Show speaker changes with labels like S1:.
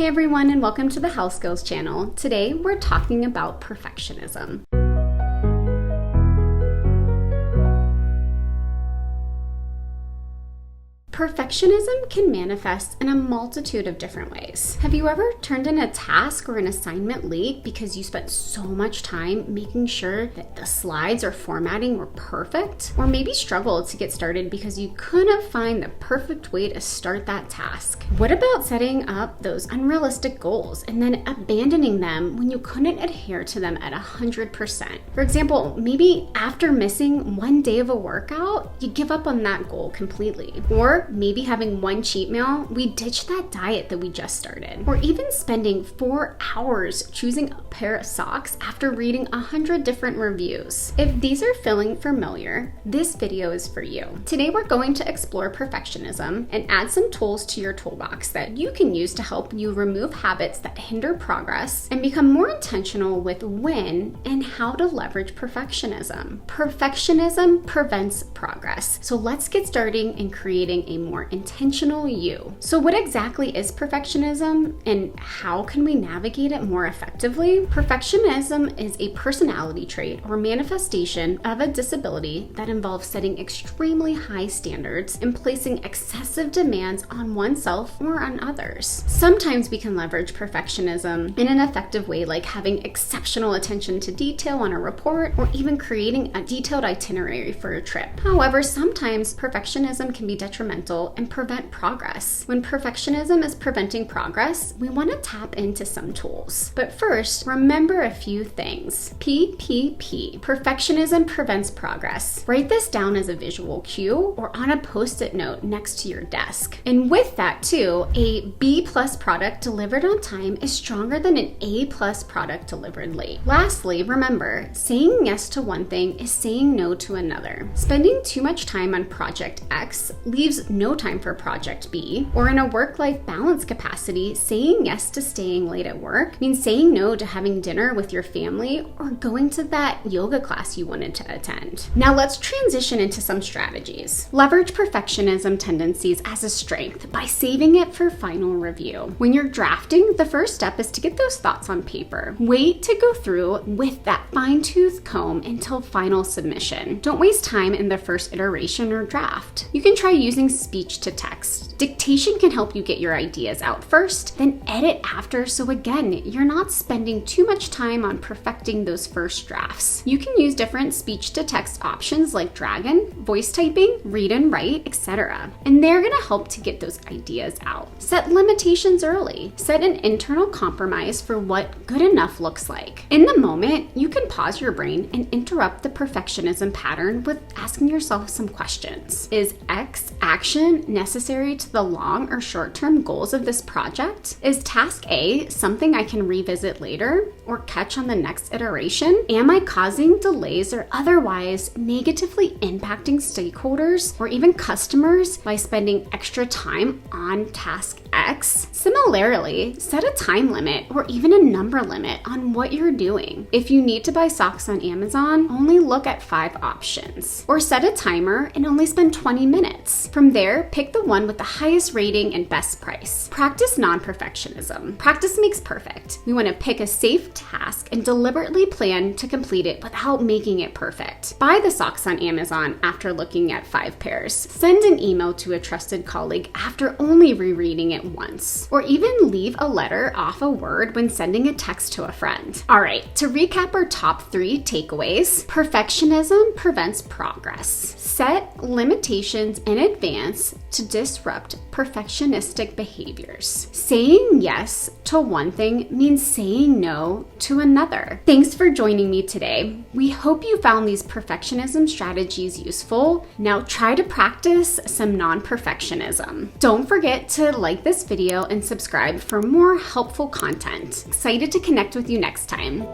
S1: Hey everyone, and welcome to the Health Skills channel. Today we're talking about perfectionism. Perfectionism can manifest in a multitude of different ways. Have you ever turned in a task or an assignment late because you spent so much time making sure that the slides or formatting were perfect? Or maybe struggled to get started because you couldn't find the perfect way to start that task? What about setting up those unrealistic goals and then abandoning them when you couldn't adhere to them at 100%? For example, maybe after missing one day of a workout, you give up on that goal completely. Or maybe having one cheat meal, we ditch that diet that we just started. Or even spending 4 hours choosing a pair of socks after reading 100 different reviews. If these are feeling familiar, this video is for you. Today we're going to explore perfectionism and add some tools to your toolbox that you can use to help you remove habits that hinder progress and become more intentional with when and how to leverage perfectionism. Perfectionism prevents progress. So let's get started in creating a more intentional you. So what exactly is perfectionism and how can we navigate it more effectively? Perfectionism is a personality trait or manifestation of a disability that involves setting extremely high standards and placing excessive demands on oneself or on others. Sometimes we can leverage perfectionism in an effective way, like having exceptional attention to detail on a report or even creating a detailed itinerary for a trip. However, sometimes perfectionism can be detrimental and prevent progress. When perfectionism is preventing progress, we want to tap into some tools. But first, remember a few things. PPP. Perfectionism prevents progress. Write this down as a visual cue or on a post-it note next to your desk. And with that too, a B+ product delivered on time is stronger than an A+ product delivered late. Lastly, remember, saying yes to one thing is saying no to another. Spending too much time on project X leaves no time for project B, or in a work-life balance capacity, saying yes to staying late at work means saying no to having dinner with your family or going to that yoga class you wanted to attend. Now let's transition into some strategies. Leverage perfectionism tendencies as a strength by saving it for final review. When you're drafting, the first step is to get those thoughts on paper. Wait to go through with that fine-tooth comb until final submission. Don't waste time in the first iteration or draft. You can try using speech to text. Dictation can help you get your ideas out first, then edit after, so again, you're not spending too much time on perfecting those first drafts. You can use different speech to text options like Dragon, voice typing, read and write, etc. And they're gonna help to get those ideas out. Set limitations early. Set an internal compromise for what good enough looks like. In the moment, you can pause your brain and interrupt the perfectionism pattern with asking yourself some questions. Is X action necessary to the long or short-term goals of this project? Is task A something I can revisit later or catch on the next iteration? Am I causing delays or otherwise negatively impacting stakeholders or even customers by spending extra time on task X? Similarly, set a time limit or even a number limit on what you're doing. If you need to buy socks on Amazon, only look at 5 options. Or set a timer and only spend 20 minutes. From there, pick the one with the highest rating and best price. Practice non-perfectionism. Practice makes perfect. We want to pick a safe task and deliberately plan to complete it without making it perfect. Buy the socks on Amazon after looking at 5 pairs. Send an email to a trusted colleague after only rereading it once. Or even leave a letter off a word when sending a text to a friend. All right, to recap our top 3 takeaways, perfectionism prevents progress. Set limitations in advance to disrupt perfectionistic behaviors. Saying yes to one thing means saying no to another. Thanks for joining me today. We hope you found these perfectionism strategies useful. Now try to practice some non-perfectionism. Don't forget to like this video and subscribe for more helpful content. Excited to connect with you next time.